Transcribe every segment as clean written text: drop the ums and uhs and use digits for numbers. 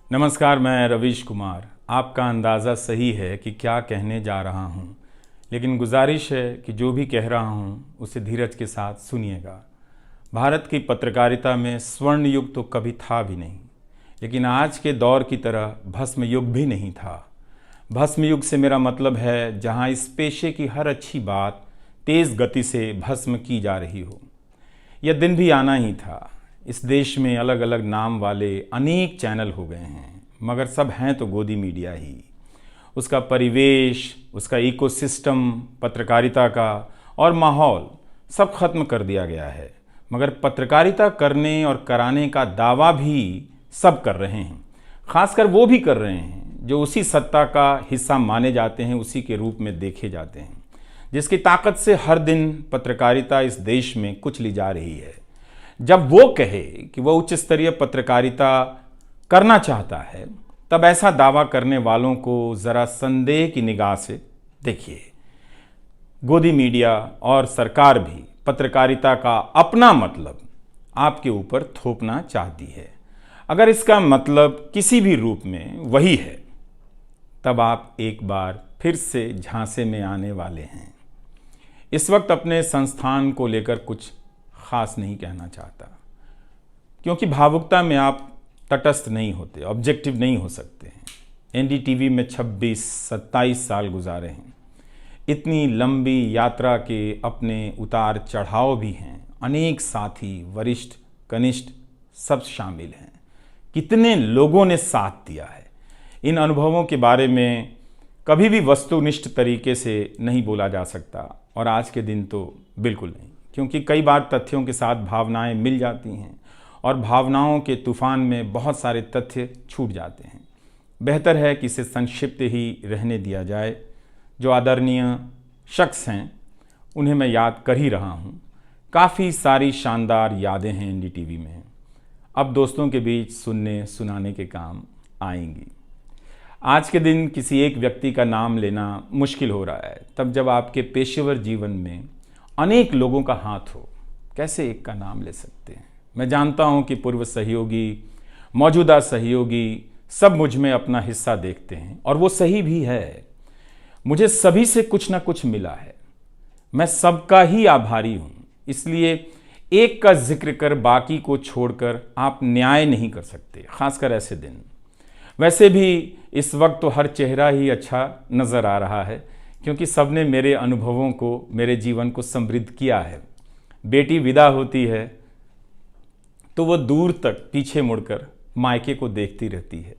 नमस्कार, मैं रवीश कुमार। आपका अंदाज़ा सही है कि क्या कहने जा रहा हूँ, लेकिन गुजारिश है कि जो भी कह रहा हूँ उसे धीरज के साथ सुनिएगा। भारत की पत्रकारिता में स्वर्ण युग तो कभी था भी नहीं, लेकिन आज के दौर की तरह भस्म युग भी नहीं था। भस्म युग से मेरा मतलब है जहाँ इस पेशे की हर अच्छी बात तेज़ गति से भस्म की जा रही हो। यह दिन भी आना ही था। इस देश में अलग अलग नाम वाले अनेक चैनल हो गए हैं, मगर सब हैं तो गोदी मीडिया ही। उसका परिवेश, उसका इकोसिस्टम, पत्रकारिता का और माहौल सब खत्म कर दिया गया है। मगर पत्रकारिता करने और कराने का दावा भी सब कर रहे हैं। खासकर वो भी कर रहे हैं जो उसी सत्ता का हिस्सा माने जाते हैं, उसी के रूप में देखे जाते हैं, जिसकी ताकत से हर दिन पत्रकारिता इस देश में कुचली जा रही है। जब वो कहे कि वह उच्च स्तरीय पत्रकारिता करना चाहता है, तब ऐसा दावा करने वालों को ज़रा संदेह की निगाह से देखिए। गोदी मीडिया और सरकार भी पत्रकारिता का अपना मतलब आपके ऊपर थोपना चाहती है। अगर इसका मतलब किसी भी रूप में वही है, तब आप एक बार फिर से झांसे में आने वाले हैं। इस वक्त अपने संस्थान को लेकर कुछ खास नहीं कहना चाहता, क्योंकि भावुकता में आप तटस्थ नहीं होते, ऑब्जेक्टिव नहीं हो सकते हैं। एनडीटीवी में 26-27 साल गुजारे हैं। इतनी लंबी यात्रा के अपने उतार चढ़ाव भी हैं। अनेक साथी, वरिष्ठ, कनिष्ठ सब शामिल हैं। कितने लोगों ने साथ दिया है। इन अनुभवों के बारे में कभी भी वस्तुनिष्ठ तरीके से नहीं बोला जा सकता, और आज के दिन तो बिल्कुल नहीं, क्योंकि कई बार तथ्यों के साथ भावनाएं मिल जाती हैं और भावनाओं के तूफान में बहुत सारे तथ्य छूट जाते हैं। बेहतर है कि इसे संक्षिप्त ही रहने दिया जाए। जो आदरणीय शख्स हैं उन्हें मैं याद कर ही रहा हूँ। काफ़ी सारी शानदार यादें हैं एनडीटीवी में, अब दोस्तों के बीच सुनने सुनाने के काम आएंगी। आज के दिन किसी एक व्यक्ति का नाम लेना मुश्किल हो रहा है, तब जब आपके पेशेवर जीवन में अनेक लोगों का हाथ हो। कैसे एक का नाम ले सकते हैं? मैं जानता हूं कि पूर्व सहयोगी, मौजूदा सहयोगी सब मुझ में अपना हिस्सा देखते हैं, और वो सही भी है। मुझे सभी से कुछ ना कुछ मिला है। मैं सबका ही आभारी हूं। इसलिए एक का जिक्र कर बाकी को छोड़कर आप न्याय नहीं कर सकते, खासकर ऐसे दिन। वैसे भी इस वक्त तो हर चेहरा ही अच्छा नज़र आ रहा है, क्योंकि सबने मेरे अनुभवों को, मेरे जीवन को समृद्ध किया है। बेटी विदा होती है तो वो दूर तक पीछे मुड़कर मायके को देखती रहती है।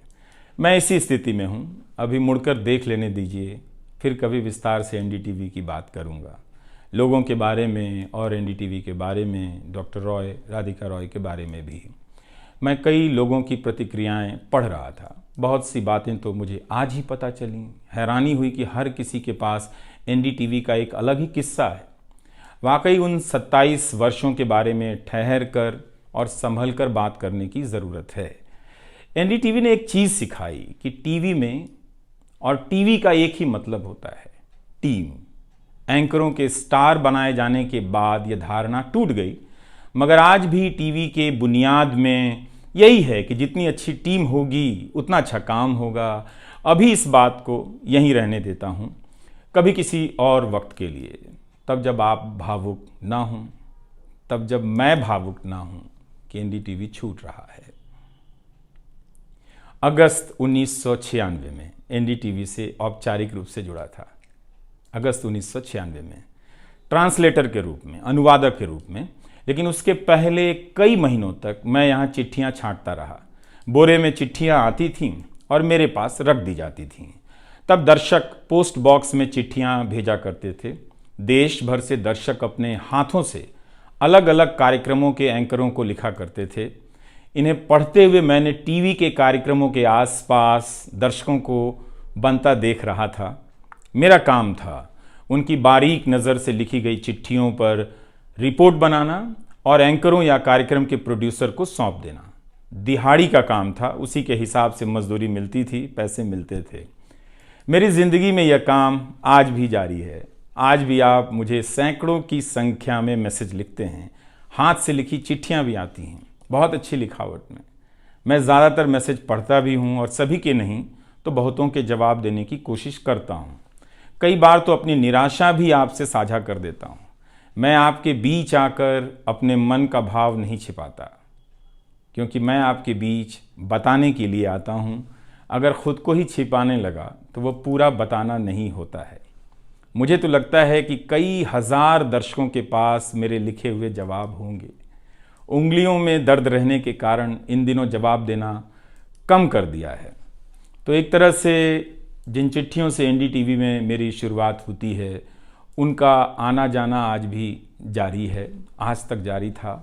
मैं इसी स्थिति में हूँ। अभी मुड़कर देख लेने दीजिए, फिर कभी विस्तार से एनडीटीवी की बात करूँगा, लोगों के बारे में और एनडीटीवी के बारे में, डॉक्टर रॉय, राधिका रॉय के बारे में भी। मैं कई लोगों की प्रतिक्रियाएं पढ़ रहा था। बहुत सी बातें तो मुझे आज ही पता चली। हैरानी हुई कि हर किसी के पास एनडीटीवी का एक अलग ही किस्सा है। वाकई उन 27 वर्षों के बारे में ठहर कर और संभल कर बात करने की ज़रूरत है। एनडीटीवी ने एक चीज़ सिखाई कि टीवी में और टीवी का एक ही मतलब होता है, टीम। एंकरों के स्टार बनाए जाने के बाद यह धारणा टूट गई, मगर आज भी टीवी के बुनियाद में यही है कि जितनी अच्छी टीम होगी उतना अच्छा काम होगा। अभी इस बात को यहीं रहने देता हूँ, कभी किसी और वक्त के लिए, तब जब आप भावुक ना हों, तब जब मैं भावुक ना हूँ कि एनडीटीवी छूट रहा है। अगस्त 1996 में एनडीटीवी से औपचारिक रूप से जुड़ा था। अगस्त 1996 में ट्रांसलेटर के रूप में, अनुवादक के रूप में। लेकिन उसके पहले कई महीनों तक मैं यहाँ चिट्ठियाँ छांटता रहा। बोरे में चिट्ठियाँ आती थीं और मेरे पास रख दी जाती थीं। तब दर्शक पोस्ट बॉक्स में चिट्ठियाँ भेजा करते थे। देश भर से दर्शक अपने हाथों से अलग अलग कार्यक्रमों के एंकरों को लिखा करते थे। इन्हें पढ़ते हुए मैंने टीवी के कार्यक्रमों के आसपास दर्शकों को बनता देख रहा था। मेरा काम था उनकी बारीक नज़र से लिखी गई चिट्ठियों पर रिपोर्ट बनाना और एंकरों या कार्यक्रम के प्रोड्यूसर को सौंप देना। दिहाड़ी का काम था, उसी के हिसाब से मजदूरी मिलती थी, पैसे मिलते थे। मेरी ज़िंदगी में यह काम आज भी जारी है। आज भी आप मुझे सैकड़ों की संख्या में मैसेज लिखते हैं, हाथ से लिखी चिट्ठियां भी आती हैं, बहुत अच्छी लिखावट में। मैं ज़्यादातर मैसेज पढ़ता भी हूँ और सभी के नहीं तो बहुतों के जवाब देने की कोशिश करता हूँ। कई बार तो अपनी निराशा भी आपसे साझा कर देता हूँ। मैं आपके बीच आकर अपने मन का भाव नहीं छिपाता, क्योंकि मैं आपके बीच बताने के लिए आता हूँ। अगर खुद को ही छिपाने लगा तो वो पूरा बताना नहीं होता है। मुझे तो लगता है कि कई हजार दर्शकों के पास मेरे लिखे हुए जवाब होंगे। उंगलियों में दर्द रहने के कारण इन दिनों जवाब देना कम कर दिया है। तो एक तरह से जिन चिट्ठियों से एनडीटीवी में मेरी शुरुआत होती है, उनका आना जाना आज भी जारी है, आज तक जारी था।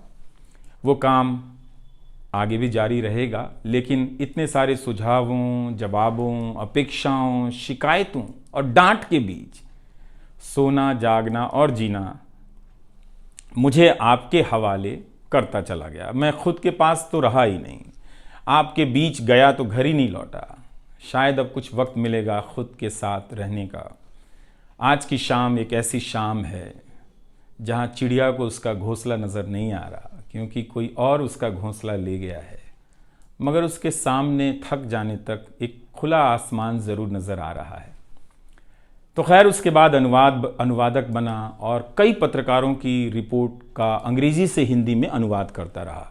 वो काम आगे भी जारी रहेगा, लेकिन इतने सारे सुझावों, जवाबों, अपेक्षाओं, शिकायतों और डांट के बीच सोना, जागना और जीना मुझे आपके हवाले करता चला गया। मैं खुद के पास तो रहा ही नहीं, आपके बीच गया तो घर ही नहीं लौटा। शायद अब कुछ वक्त मिलेगा खुद के साथ रहने का। आज की शाम एक ऐसी शाम है जहां चिड़िया को उसका घोंसला नज़र नहीं आ रहा, क्योंकि कोई और उसका घोंसला ले गया है, मगर उसके सामने थक जाने तक एक खुला आसमान ज़रूर नज़र आ रहा है। तो खैर, उसके बाद अनुवादक बना और कई पत्रकारों की रिपोर्ट का अंग्रेज़ी से हिंदी में अनुवाद करता रहा।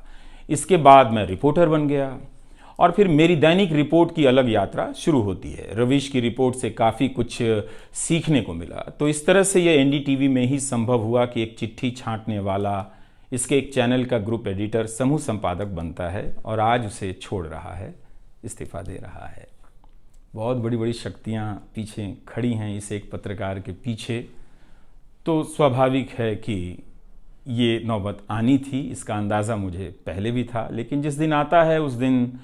इसके बाद मैं रिपोर्टर बन गया और फिर मेरी दैनिक रिपोर्ट की अलग यात्रा शुरू होती है। रवीश की रिपोर्ट से काफ़ी कुछ सीखने को मिला। तो इस तरह से ये एनडीटीवी में ही संभव हुआ कि एक चिट्ठी छांटने वाला इसके एक चैनल का ग्रुप एडिटर समूह संपादक बनता है और आज उसे छोड़ रहा है, इस्तीफा दे रहा है। बहुत बड़ी बड़ी शक्तियाँ पीछे खड़ी हैं इस एक पत्रकार के पीछे। तो स्वाभाविक है कि ये नौबत आनी थी, इसका अंदाज़ा मुझे पहले भी था, लेकिन जिस दिन आता है उस दिन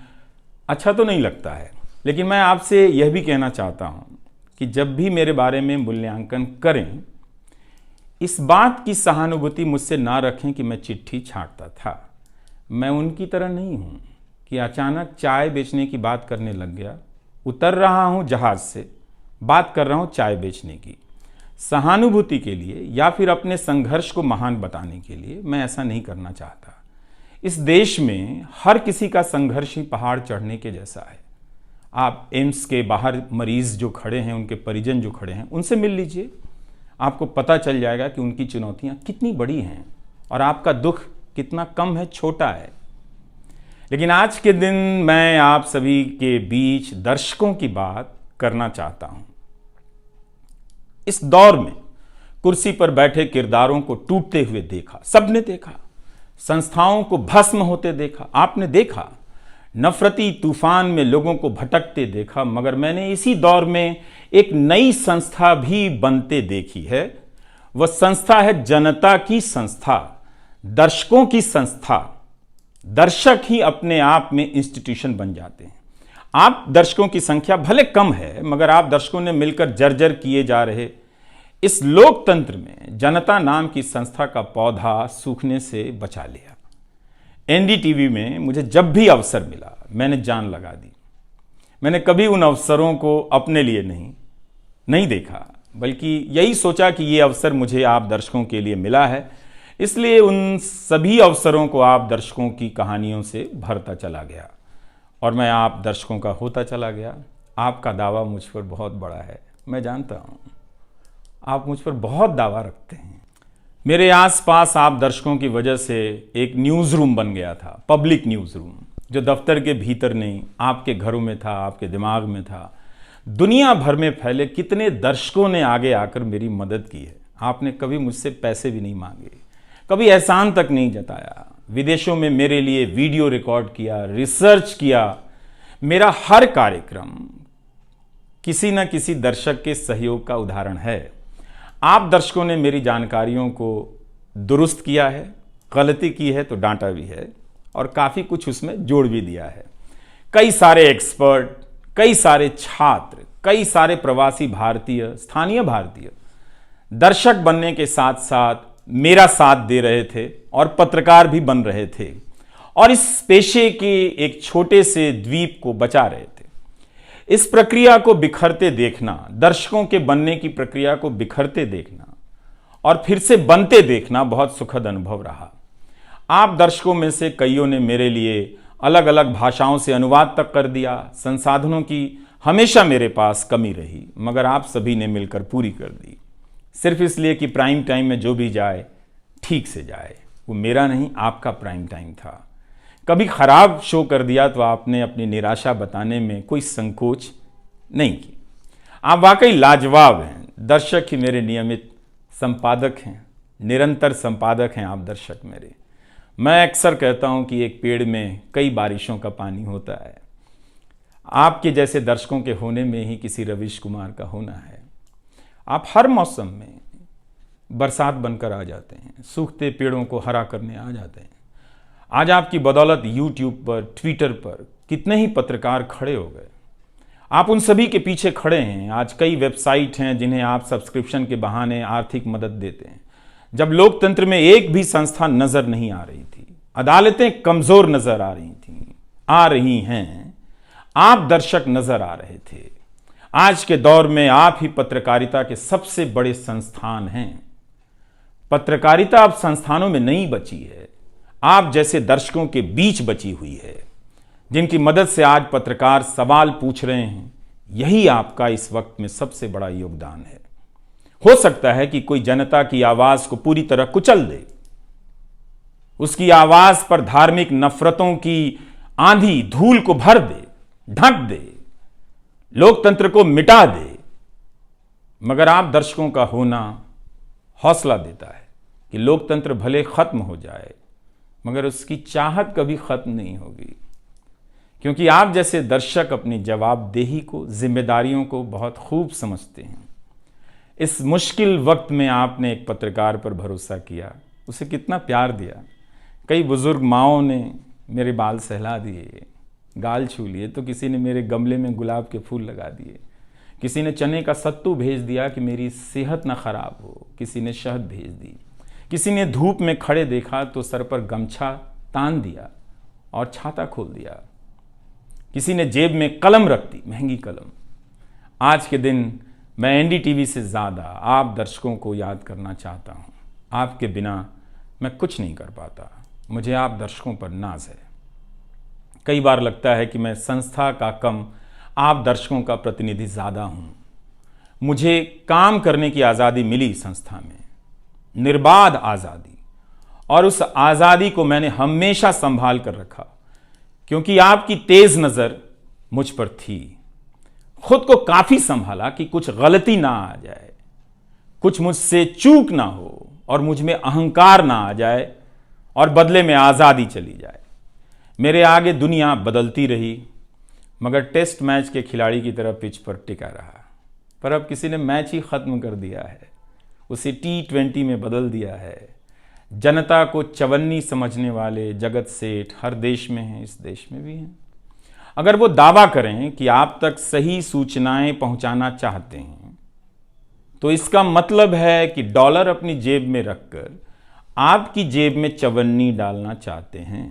अच्छा तो नहीं लगता है। लेकिन मैं आपसे यह भी कहना चाहता हूँ कि जब भी मेरे बारे में मूल्यांकन करें, इस बात की सहानुभूति मुझसे ना रखें कि मैं चिट्ठी छांटता था। मैं उनकी तरह नहीं हूँ कि अचानक चाय बेचने की बात करने लग गया। उतर रहा हूँ जहाज़ से, बात कर रहा हूँ चाय बेचने की। सहानुभूति के लिए या फिर अपने संघर्ष को महान बताने के लिए मैं ऐसा नहीं करना चाहता। इस देश में हर किसी का संघर्ष ही पहाड़ चढ़ने के जैसा है। आप एम्स के बाहर मरीज जो खड़े हैं, उनके परिजन जो खड़े हैं, उनसे मिल लीजिए। आपको पता चल जाएगा कि उनकी चुनौतियां कितनी बड़ी हैं और आपका दुख कितना कम है, छोटा है। लेकिन आज के दिन मैं आप सभी के बीच दर्शकों की बात करना चाहता हूं। इस दौर में कुर्सी पर बैठे किरदारों को टूटते हुए देखा, सबने देखा। संस्थाओं को भस्म होते देखा, आपने देखा। नफरती तूफान में लोगों को भटकते देखा, मगर मैंने इसी दौर में एक नई संस्था भी बनते देखी है। वह संस्था है जनता की संस्था, दर्शकों की संस्था। दर्शक ही अपने आप में इंस्टीट्यूशन बन जाते हैं। आप दर्शकों की संख्या भले कम है, मगर आप दर्शकों ने मिलकर जर्जर किए जा रहे इस लोकतंत्र में जनता नाम की संस्था का पौधा सूखने से बचा लिया। एनडीटीवी में मुझे जब भी अवसर मिला मैंने जान लगा दी। मैंने कभी उन अवसरों को अपने लिए नहीं देखा, बल्कि यही सोचा कि ये अवसर मुझे आप दर्शकों के लिए मिला है, इसलिए उन सभी अवसरों को आप दर्शकों की कहानियों से भरता चला गया और मैं आप दर्शकों का होता चला गया। आपका दावा मुझ पर बहुत बड़ा है, मैं जानता हूँ। आप मुझ पर बहुत दावा रखते हैं। मेरे आसपास आप दर्शकों की वजह से एक न्यूज़ रूम बन गया था, पब्लिक न्यूज़ रूम, जो दफ्तर के भीतर नहीं, आपके घरों में था, आपके दिमाग में था। दुनिया भर में फैले कितने दर्शकों ने आगे आकर मेरी मदद की है। आपने कभी मुझसे पैसे भी नहीं मांगे, कभी एहसान तक नहीं जताया। विदेशों में मेरे लिए वीडियो रिकॉर्ड किया, रिसर्च किया। मेरा हर कार्यक्रम किसी न किसी दर्शक के सहयोग का उदाहरण है। आप दर्शकों ने मेरी जानकारियों को दुरुस्त किया है, गलती की है तो डांटा भी है और काफ़ी कुछ उसमें जोड़ भी दिया है। कई सारे एक्सपर्ट, कई सारे छात्र, कई सारे प्रवासी भारतीय, स्थानीय भारतीय दर्शक बनने के साथ साथ मेरा साथ दे रहे थे और पत्रकार भी बन रहे थे और इस पेशे के एक छोटे से द्वीप को बचा रहे थे। इस प्रक्रिया को बिखरते देखना, दर्शकों के बनने की प्रक्रिया को बिखरते देखना और फिर से बनते देखना बहुत सुखद अनुभव रहा। आप दर्शकों में से कईयों ने मेरे लिए अलग अलग भाषाओं से अनुवाद तक कर दिया। संसाधनों की हमेशा मेरे पास कमी रही, मगर आप सभी ने मिलकर पूरी कर दी, सिर्फ इसलिए कि प्राइम टाइम में जो भी जाए ठीक से जाए। वो मेरा नहीं, आपका प्राइम टाइम था। कभी खराब शो कर दिया तो आपने अपनी निराशा बताने में कोई संकोच नहीं की। आप वाकई लाजवाब हैं। दर्शक ही मेरे नियमित संपादक हैं, निरंतर संपादक हैं आप दर्शक मेरे। मैं अक्सर कहता हूं कि एक पेड़ में कई बारिशों का पानी होता है। आपके जैसे दर्शकों के होने में ही किसी रवीश कुमार का होना है। आप हर मौसम में बरसात बनकर आ जाते हैं, सूखते पेड़ों को हरा करने आ जाते हैं। आज आपकी बदौलत यूट्यूब पर, ट्विटर पर कितने ही पत्रकार खड़े हो गए। आप उन सभी के पीछे खड़े हैं। आज कई वेबसाइट हैं जिन्हें आप सब्सक्रिप्शन के बहाने आर्थिक मदद देते हैं। जब लोकतंत्र में एक भी संस्था नजर नहीं आ रही थी, अदालतें कमजोर नजर आ रही थी, आ रही हैं, आप दर्शक नजर आ रहे थे। आज के दौर में आप ही पत्रकारिता के सबसे बड़े संस्थान हैं। पत्रकारिता अब संस्थानों में नहीं बची है, आप जैसे दर्शकों के बीच बची हुई है, जिनकी मदद से आज पत्रकार सवाल पूछ रहे हैं। यही आपका इस वक्त में सबसे बड़ा योगदान है। हो सकता है कि कोई जनता की आवाज को पूरी तरह कुचल दे, उसकी आवाज पर धार्मिक नफरतों की आंधी धूल को भर दे, ढक दे, लोकतंत्र को मिटा दे, मगर आप दर्शकों का होना हौसला देता है कि लोकतंत्र भले खत्म हो जाए, मगर उसकी चाहत कभी खत्म नहीं होगी, क्योंकि आप जैसे दर्शक अपनी जवाबदेही को, जिम्मेदारियों को बहुत खूब समझते हैं। इस मुश्किल वक्त में आपने एक पत्रकार पर भरोसा किया, उसे कितना प्यार दिया। कई बुजुर्ग माओं ने मेरे बाल सहला दिए, गाल छू लिए, तो किसी ने मेरे गमले में गुलाब के फूल लगा दिए, किसी ने चने का सत्तू भेज दिया कि मेरी सेहत ना खराब हो, किसी ने शहद भेज दी, किसी ने धूप में खड़े देखा तो सर पर गमछा तान दिया और छाता खोल दिया, किसी ने जेब में कलम रख दी, महंगी कलम। आज के दिन मैं एनडीटीवी से ज़्यादा आप दर्शकों को याद करना चाहता हूँ। आपके बिना मैं कुछ नहीं कर पाता। मुझे आप दर्शकों पर नाज है। कई बार लगता है कि मैं संस्था का कम, आप दर्शकों का प्रतिनिधि ज़्यादा हूँ। मुझे काम करने की आज़ादी मिली संस्था में, निर्बाध आज़ादी, और उस आज़ादी को मैंने हमेशा संभाल कर रखा, क्योंकि आपकी तेज नज़र मुझ पर थी। खुद को काफ़ी संभाला कि कुछ गलती ना आ जाए, कुछ मुझसे चूक ना हो और मुझ में अहंकार ना आ जाए और बदले में आज़ादी चली जाए। मेरे आगे दुनिया बदलती रही, मगर टेस्ट मैच के खिलाड़ी की तरह पिच पर टिका रहा। पर अब किसी ने मैच ही ख़त्म कर दिया है, उसे T20 में बदल दिया है। जनता को चवन्नी समझने वाले जगत सेठ हर देश में हैं, इस देश में भी हैं। अगर वो दावा करें कि आप तक सही सूचनाएं पहुंचाना चाहते हैं, तो इसका मतलब है कि डॉलर अपनी जेब में रखकर आपकी जेब में चवन्नी डालना चाहते हैं।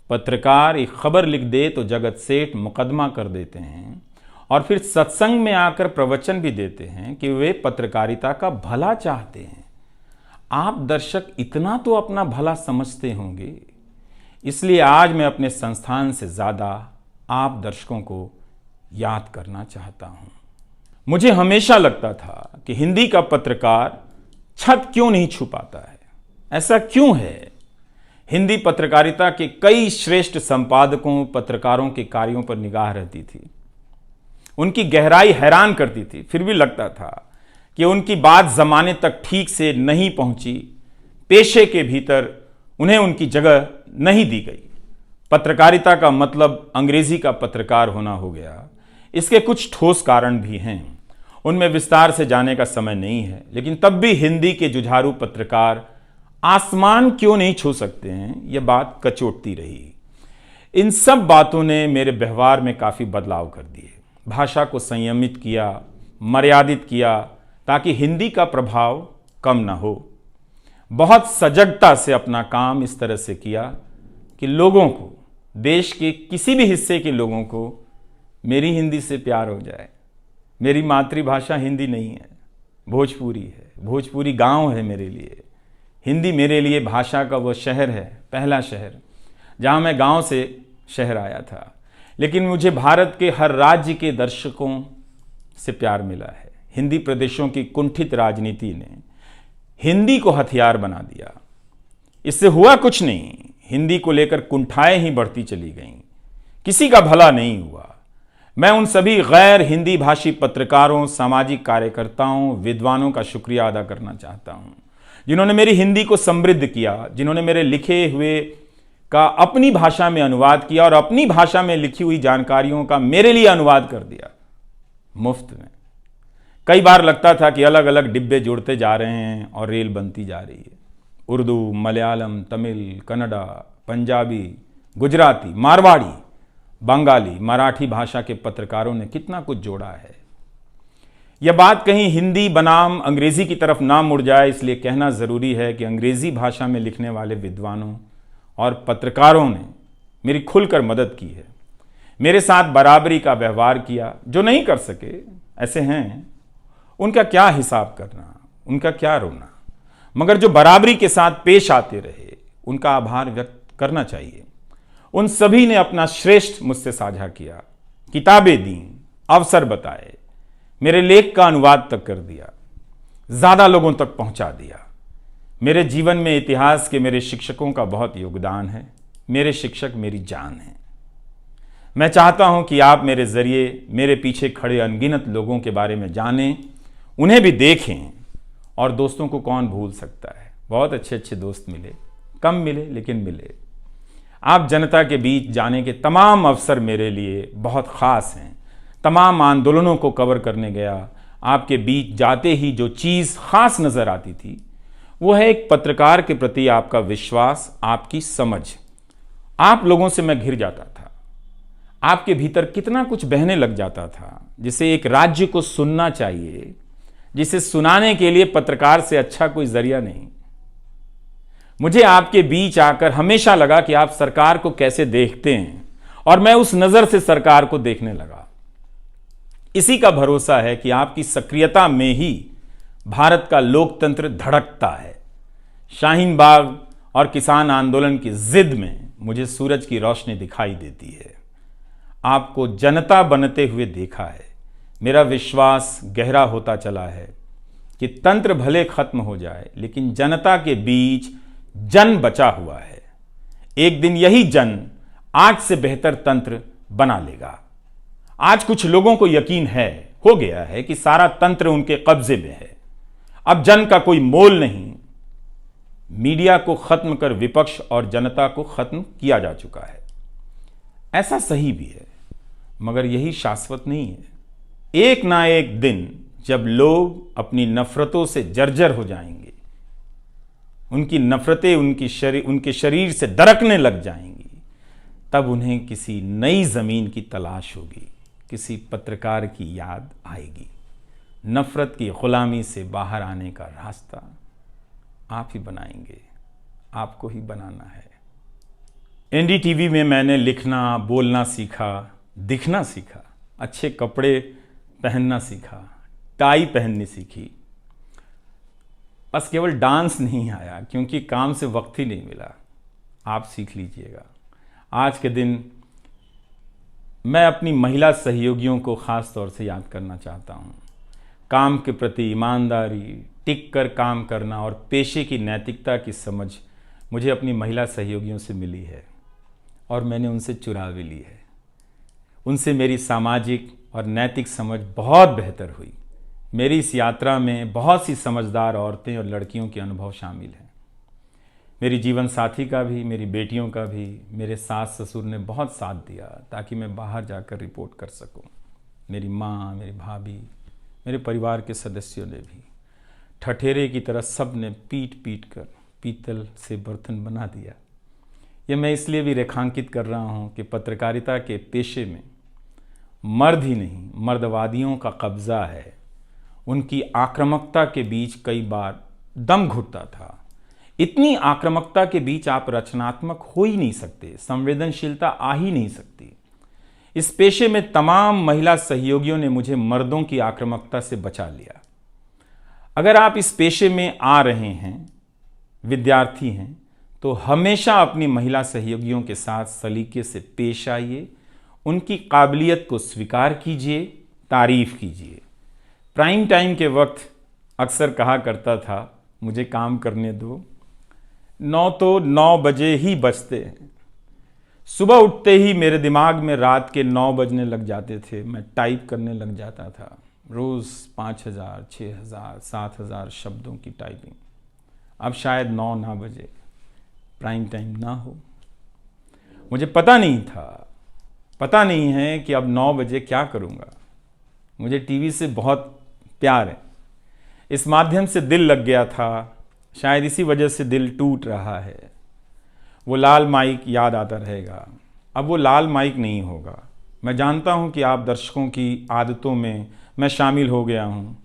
पत्रकार एक खबर लिख दे तो जगत सेठ मुकदमा कर देते हैं और फिर सत्संग में आकर प्रवचन भी देते हैं कि वे पत्रकारिता का भला चाहते हैं। आप दर्शक इतना तो अपना भला समझते होंगे, इसलिए आज मैं अपने संस्थान से ज़्यादा आप दर्शकों को याद करना चाहता हूं। मुझे हमेशा लगता था कि हिंदी का पत्रकार छत क्यों नहीं छू पाता है। ऐसा क्यों है? हिंदी पत्रकारिता के कई श्रेष्ठ संपादकों, पत्रकारों के कार्यों पर निगाह रहती थी, उनकी गहराई हैरान करती थी। फिर भी लगता था कि उनकी बात जमाने तक ठीक से नहीं पहुंची, पेशे के भीतर उन्हें उनकी जगह नहीं दी गई। पत्रकारिता का मतलब अंग्रेजी का पत्रकार होना हो गया। इसके कुछ ठोस कारण भी हैं, उनमें विस्तार से जाने का समय नहीं है, लेकिन तब भी हिंदी के जुझारू पत्रकार आसमान क्यों नहीं छू सकते हैं, यह बात कचोटती रही। इन सब बातों ने मेरे व्यवहार में काफ़ी बदलाव कर दिए। भाषा को संयमित किया, मर्यादित किया, ताकि हिंदी का प्रभाव कम ना हो। बहुत सजगता से अपना काम इस तरह से किया कि लोगों को, देश के किसी भी हिस्से के लोगों को मेरी हिंदी से प्यार हो जाए। मेरी मातृभाषा हिंदी नहीं है, भोजपुरी है। भोजपुरी गांव है मेरे लिए। हिंदी मेरे लिए भाषा का वो शहर है, पहला शहर, जहां मैं गांव से शहर आया था, लेकिन मुझे भारत के हर राज्य के दर्शकों से प्यार मिला है। हिंदी प्रदेशों की कुंठित राजनीति ने हिंदी को हथियार बना दिया। इससे हुआ कुछ नहीं, हिंदी को लेकर कुंठाएं ही बढ़ती चली गईं, किसी का भला नहीं हुआ। मैं उन सभी गैर हिंदी भाषी पत्रकारों, सामाजिक कार्यकर्ताओं, विद्वानों का शुक्रिया अदा करना चाहता हूं, जिन्होंने मेरी हिंदी को समृद्ध किया, जिन्होंने मेरे लिखे हुए का अपनी भाषा में अनुवाद किया और अपनी भाषा में लिखी हुई जानकारियों का मेरे लिए अनुवाद कर दिया मुफ्त में। कई बार लगता था कि अलग अलग डिब्बे जुड़ते जा रहे हैं और रेल बनती जा रही है। उर्दू, मलयालम, तमिल, कन्नड़ा, पंजाबी, गुजराती, मारवाड़ी, बंगाली, मराठी भाषा के पत्रकारों ने कितना कुछ जोड़ा है। यह बात कहीं हिंदी बनाम अंग्रेजी की तरफ ना मुड़ जाए, इसलिए कहना जरूरी है कि अंग्रेजी भाषा में लिखने वाले विद्वानों और पत्रकारों ने मेरी खुलकर मदद की है, मेरे साथ बराबरी का व्यवहार किया। जो नहीं कर सके, ऐसे हैं, उनका क्या हिसाब करना, उनका क्या रोना, मगर जो बराबरी के साथ पेश आते रहे, उनका आभार व्यक्त करना चाहिए। उन सभी ने अपना श्रेष्ठ मुझसे साझा किया, किताबें दी, अवसर बताए, मेरे लेख का अनुवाद तक कर दिया, ज्यादा लोगों तक पहुंचा दिया। मेरे जीवन में इतिहास के मेरे शिक्षकों का बहुत योगदान है। मेरे शिक्षक मेरी जान है। मैं चाहता हूं कि आप मेरे जरिए मेरे पीछे खड़े अनगिनत लोगों के बारे में जानें, उन्हें भी देखें। और दोस्तों को कौन भूल सकता है, बहुत अच्छे अच्छे दोस्त मिले, कम मिले लेकिन मिले। आप जनता के बीच जाने के तमाम अवसर मेरे लिए बहुत खास हैं। तमाम आंदोलनों को कवर करने गया, आपके बीच जाते ही जो चीज़ खास नज़र आती थी वो है एक पत्रकार के प्रति आपका विश्वास, आपकी समझ। आप लोगों से मैं घिर जाता था। आपके भीतर कितना कुछ बहने लग जाता था, जिसे एक राज्य को सुनना चाहिए, जिसे सुनाने के लिए पत्रकार से अच्छा कोई जरिया नहीं। मुझे आपके बीच आकर हमेशा लगा कि आप सरकार को कैसे देखते हैं, और मैं उस नज़र से सरकार को देखने लगा। इसी का भरोसा है कि आपकी सक्रियता में ही भारत का लोकतंत्र धड़कता है। शाहीन बाग और किसान आंदोलन की जिद में मुझे सूरज की रोशनी दिखाई देती है। आपको जनता बनते हुए देखा है। मेरा विश्वास गहरा होता चला है कि तंत्र भले खत्म हो जाए, लेकिन जनता के बीच जन बचा हुआ है। एक दिन यही जन आज से बेहतर तंत्र बना लेगा। आज कुछ लोगों को यकीन हो गया है कि सारा तंत्र उनके कब्जे में है। अब जन का कोई मोल नहीं। मीडिया को खत्म कर विपक्ष और जनता को खत्म किया जा चुका है। ऐसा सही भी है, मगर यही शाश्वत नहीं है। एक ना एक दिन जब लोग अपनी नफरतों से जर्जर हो जाएंगे, उनकी नफरतें उनके शरीर से दरकने लग जाएंगी, तब उन्हें किसी नई जमीन की तलाश होगी, किसी पत्रकार की याद आएगी। नफरत की गुलामी से बाहर आने का रास्ता आप ही बनाएंगे, आपको ही बनाना है। एनडीटीवी में मैंने लिखना, बोलना सीखा, दिखना सीखा, अच्छे कपड़े पहनना सीखा, टाई पहननी सीखी। बस केवल डांस नहीं आया, क्योंकि काम से वक्त ही नहीं मिला। आप सीख लीजिएगा। आज के दिन मैं अपनी महिला सहयोगियों को ख़ास तौर से याद करना चाहता हूँ। काम के प्रति ईमानदारी, टिक कर काम करना और पेशे की नैतिकता की समझ मुझे अपनी महिला सहयोगियों से मिली है, और मैंने उनसे चुरा भी ली है। उनसे मेरी सामाजिक और नैतिक समझ बहुत बेहतर हुई। मेरी इस यात्रा में बहुत सी समझदार औरतें और लड़कियों के अनुभव शामिल हैं। मेरी जीवन साथी का भी, मेरी बेटियों का भी, मेरे सास ससुर ने बहुत साथ दिया ताकि मैं बाहर जाकर रिपोर्ट कर सकूं। मेरी माँ, मेरी भाभी, मेरे परिवार के सदस्यों ने भी ठठेरे की तरह सब ने पीट पीट कर पीतल से बर्तन बना दिया। ये मैं इसलिए भी रेखांकित कर रहा हूँ कि पत्रकारिता के पेशे में मर्द ही नहीं, मर्दवादियों का कब्जा है। उनकी आक्रामकता के बीच कई बार दम घुटता था। इतनी आक्रामकता के बीच आप रचनात्मक हो ही नहीं सकते, संवेदनशीलता आ ही नहीं सकती। इस पेशे में तमाम महिला सहयोगियों ने मुझे मर्दों की आक्रामकता से बचा लिया। अगर आप इस पेशे में आ रहे हैं, विद्यार्थी हैं, तो हमेशा अपनी महिला सहयोगियों के साथ सलीके से पेश आइए, उनकी काबिलियत को स्वीकार कीजिए, तारीफ कीजिए। प्राइम टाइम के वक्त अक्सर कहा करता था, मुझे काम करने दो, 9 बजे ही बजते हैं। सुबह उठते ही मेरे दिमाग में रात के 9 बजने लग जाते थे। मैं टाइप करने लग जाता था, रोज़ 5000, 6000, 7000 शब्दों की टाइपिंग। अब शायद 9 ना बजे, प्राइम टाइम ना हो। मुझे पता नहीं था, पता नहीं है कि अब 9 बजे क्या करूँगा। मुझे टीवी से बहुत प्यार है, इस माध्यम से दिल लग गया था, शायद इसी वजह से दिल टूट रहा है। वो लाल माइक याद आता रहेगा, अब वो लाल माइक नहीं होगा। मैं जानता हूँ कि आप दर्शकों की आदतों में मैं शामिल हो गया हूँ।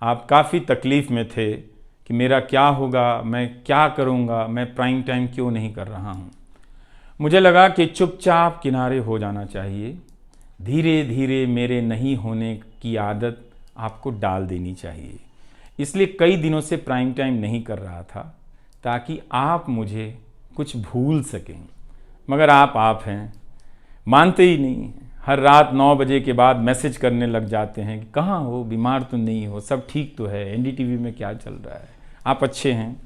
आप काफ़ी तकलीफ़ में थे कि मेरा क्या होगा, मैं क्या करूँगा, मैं प्राइम टाइम क्यों नहीं कर रहा हूँ। मुझे लगा कि चुपचाप किनारे हो जाना चाहिए। धीरे धीरे मेरे नहीं होने की आदत आपको डाल देनी चाहिए। इसलिए कई दिनों से प्राइम टाइम नहीं कर रहा था, ताकि आप मुझे कुछ भूल सकें। मगर आप हैं, मानते ही नहीं। हर रात 9 बजे के बाद मैसेज करने लग जाते हैं कि कहाँ हो, बीमार तो नहीं हो, सब ठीक तो है, एनडीटीवी में क्या चल रहा है, आप अच्छे हैं।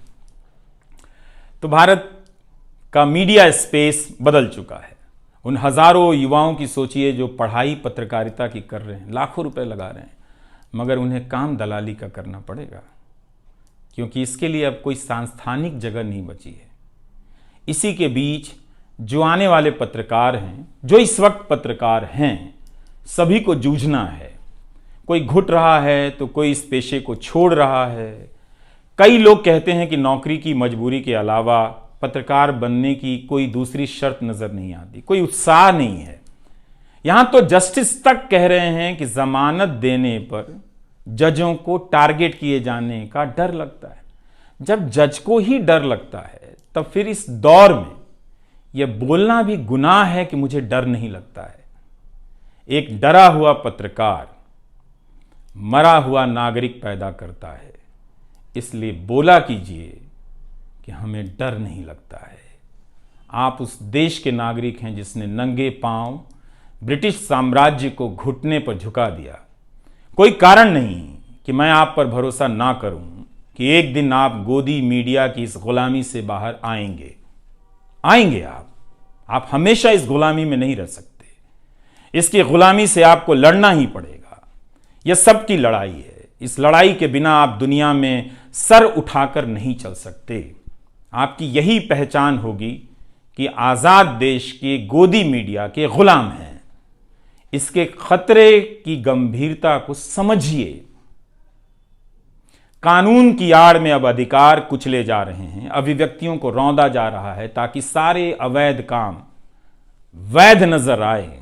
तो भारत का मीडिया स्पेस बदल चुका है। उन हज़ारों युवाओं की सोचिए जो पढ़ाई पत्रकारिता की कर रहे हैं, लाखों रुपए लगा रहे हैं, मगर उन्हें काम दलाली का करना पड़ेगा, क्योंकि इसके लिए अब कोई सांस्थानिक जगह नहीं बची है। इसी के बीच जो आने वाले पत्रकार हैं, जो इस वक्त पत्रकार हैं, सभी को जूझना है। कोई घुट रहा है तो कोई इस पेशे को छोड़ रहा है। कई लोग कहते हैं कि नौकरी की मजबूरी के अलावा पत्रकार बनने की कोई दूसरी शर्त नजर नहीं आती, कोई उत्साह नहीं है। यहां तो जस्टिस तक कह रहे हैं कि जमानत देने पर जजों को टारगेट किए जाने का डर लगता है। जब जज को ही डर लगता है, तब फिर इस दौर में यह बोलना भी गुनाह है कि मुझे डर नहीं लगता है। एक डरा हुआ पत्रकार मरा हुआ नागरिक पैदा करता है। इसलिए बोला कीजिए कि हमें डर नहीं लगता है। आप उस देश के नागरिक हैं जिसने नंगे पांव ब्रिटिश साम्राज्य को घुटने पर झुका दिया। कोई कारण नहीं कि मैं आप पर भरोसा ना करूं कि एक दिन आप गोदी मीडिया की इस गुलामी से बाहर आएंगे। आप हमेशा इस गुलामी में नहीं रह सकते। इसकी गुलामी से आपको लड़ना ही पड़ेगा। यह सबकी लड़ाई है। इस लड़ाई के बिना आप दुनिया में सर उठाकर नहीं चल सकते। आपकी यही पहचान होगी कि आजाद देश के गोदी मीडिया के गुलाम हैं। इसके खतरे की गंभीरता को समझिए। कानून की आड़ में अब अधिकार कुचले जा रहे हैं, अभिव्यक्तियों को रौंदा जा रहा है, ताकि सारे अवैध काम वैध नजर आए।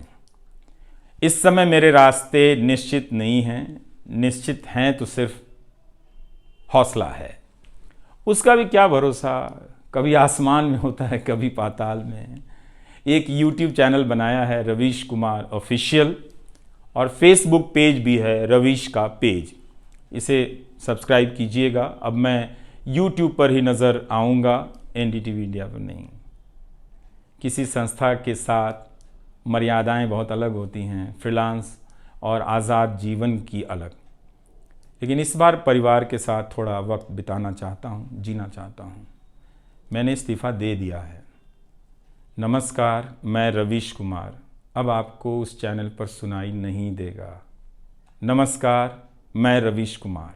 इस समय मेरे रास्ते निश्चित नहीं हैं, निश्चित हैं तो सिर्फ हौसला है। उसका भी क्या भरोसा, कभी आसमान में होता है, कभी पाताल में। एक YouTube चैनल बनाया है रवीश कुमार ऑफिशियल, और फेसबुक पेज भी है रवीश का पेज। इसे सब्सक्राइब कीजिएगा। अब मैं YouTube पर ही नज़र आऊँगा, एनडीटीवी इंडिया पर नहीं। किसी संस्था के साथ मर्यादाएं बहुत अलग होती हैं, फ्रीलांस और आज़ाद जीवन की अलग। लेकिन इस बार परिवार के साथ थोड़ा वक्त बिताना चाहता हूँ, जीना चाहता हूँ। मैंने इस्तीफ़ा दे दिया है। नमस्कार, मैं रवीश कुमार अब आपको उस चैनल पर सुनाई नहीं देगा। नमस्कार, मैं रवीश कुमार।